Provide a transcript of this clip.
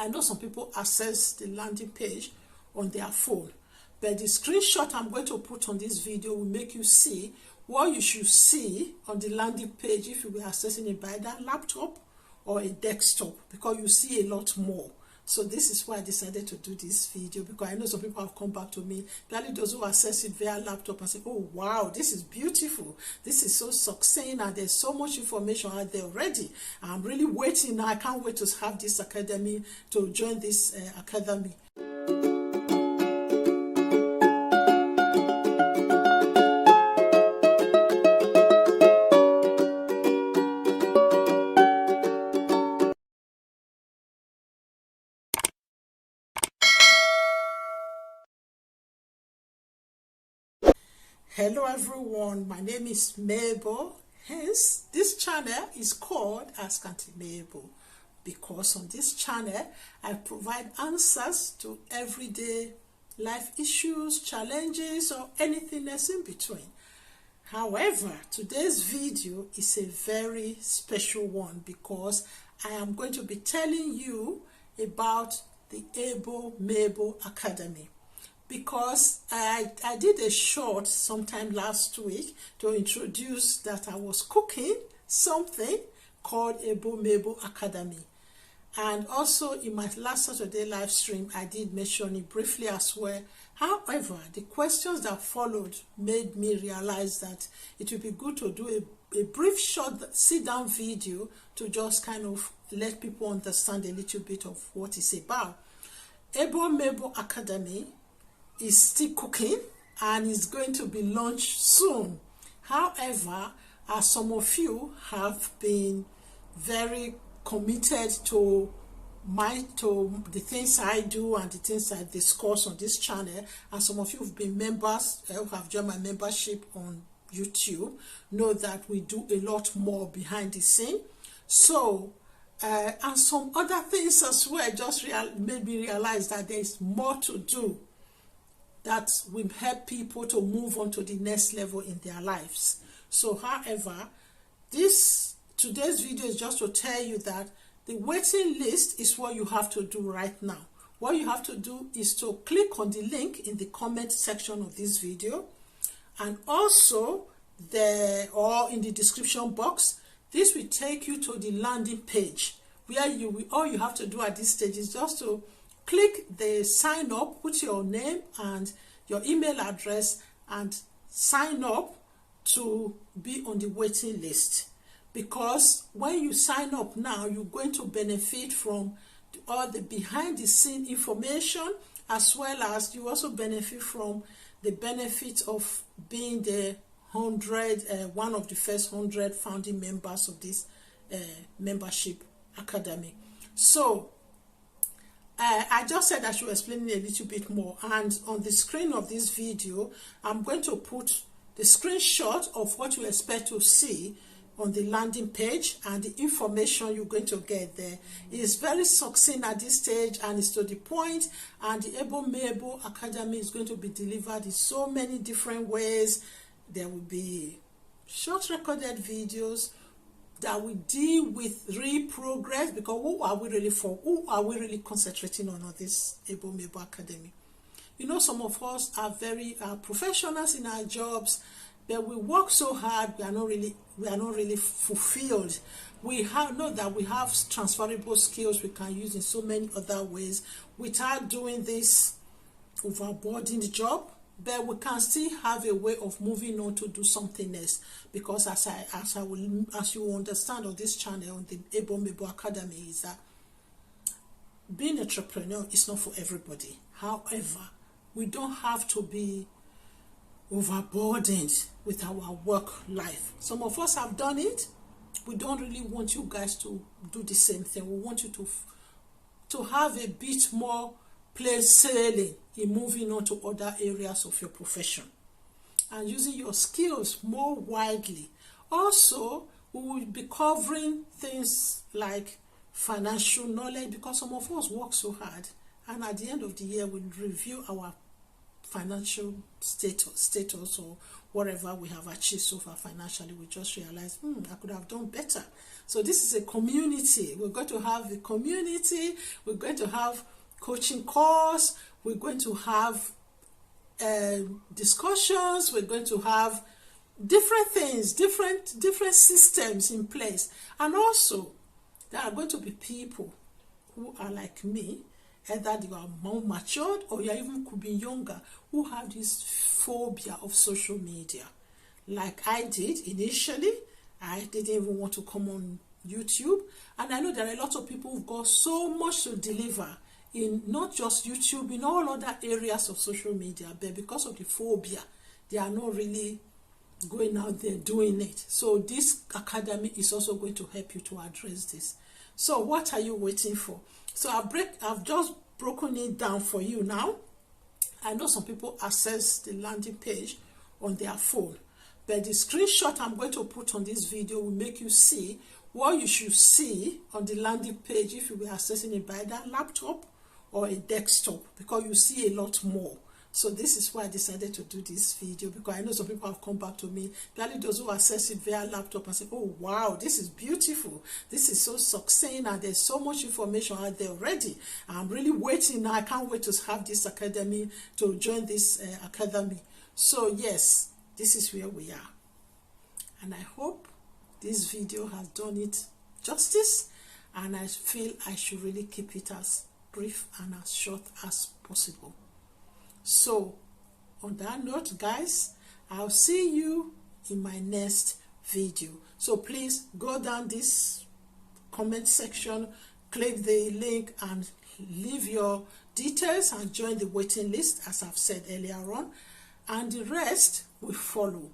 I know some people access the landing page on their phone, but the screenshot I'm going to put on this video will make you see what you should see on the landing page if you were accessing it by that laptop or a desktop, because you see a lot more. So this is why I decided to do this video, because I know some people have come back to me, especially those who access it via laptop, and say, oh wow, this is beautiful, this is so succinct, and there's so much information out there already. I'm really waiting now. I can't wait to have this academy, to join this academy. Hello everyone, my name is Mabel. Hence, this channel is called Ask Auntie Mabel, because on this channel I provide answers to everyday life issues, challenges, or anything else in between. However, today's video is a very special one, because I am going to be telling you about the Mabel Academy. Because I did a short sometime last week to introduce that I was cooking something called Mabel Academy. And also in my last Saturday live stream, I did mention it briefly as well. However, the questions that followed made me realize that it would be good to do a brief short sit-down video to just kind of let people understand a little bit of what it's about. Mabel Academy is still cooking and is going to be launched soon. However, as some of you have been very committed to the things I do and the things I discuss on this channel, and some of you have been members who have joined my membership on YouTube, know that we do a lot more behind the scene. So and some other things as well just made me realize that there is more to do that will help people to move on to the next level in their lives. So however, today's video is just to tell you that the waiting list is what you have to do right now. What you have to do is to click on the link in the comment section of this video, and also or in the description box. This will take you to the landing page where all you have to do at this stage is just to click the sign up, put your name and your email address, and sign up to be on the waiting list. Because when you sign up now, you're going to benefit from all the behind the scene information, as well as you also benefit from the benefit of being the one of the first 100 founding members of this membership academy. So I just said I should explain it a little bit more, and on the screen of this video I'm going to put the screenshot of what you expect to see on the landing page and the information you're going to get there. It is very succinct at this stage and it's to the point, and the Mabel Academy is going to be delivered in so many different ways. There will be short recorded videos that will deal with real progress, because who are we really for? Who are we really concentrating on this Mabel Academy? You know, some of us are very professionals in our jobs, but we work so hard, we are not really fulfilled. We know that we have transferable skills we can use in so many other ways without doing this overburdened job. But we can still have a way of moving on to do something else, because as you understand on this channel, on the Mabel Academy, is that being an entrepreneur is not for everybody. However, we don't have to be overburdened with our work life. Some of us have done it. We don't really want you guys to do the same thing. We want you to have a bit more plain sailing in moving on to other areas of your profession and using your skills more widely. Also, we will be covering things like financial knowledge, because some of us work so hard, and at the end of the year we'll review our financial status or whatever we have achieved so far financially, we just realize, I could have done better. So this is a community. We're going to have a community. We're going to have coaching course. We're going to have discussions. We're going to have different things, different systems in place. And also, there are going to be people who are like me, either you are more matured or you even could be younger, who have this phobia of social media. Like I did initially. I didn't even want to come on YouTube. And I know there are a lot of people who've got so much to deliver in not just YouTube, in all other areas of social media, but because of the phobia, they are not really going out there doing it. So this academy is also going to help you to address this. So what are you waiting for? So I've just broken it down for you now. I know some people access the landing page on their phone, but the screenshot I'm going to put on this video will make you see what you should see on the landing page if you were accessing it by that laptop or a desktop, because you see a lot more. So this is why I decided to do this video, because I know some people have come back to me, especially those who access it via laptop, and say, oh wow, this is beautiful, this is so succinct, and there's so much information out there already. I'm really waiting now. I can't wait to have this academy, to join this academy. So yes, this is where we are, and I hope this video has done it justice, and I feel I should really keep it as brief and as short as possible. So on that note, guys, I'll see you in my next video. So please go down this comment section, click the link and leave your details and join the waiting list, as I've said earlier on, and the rest will follow.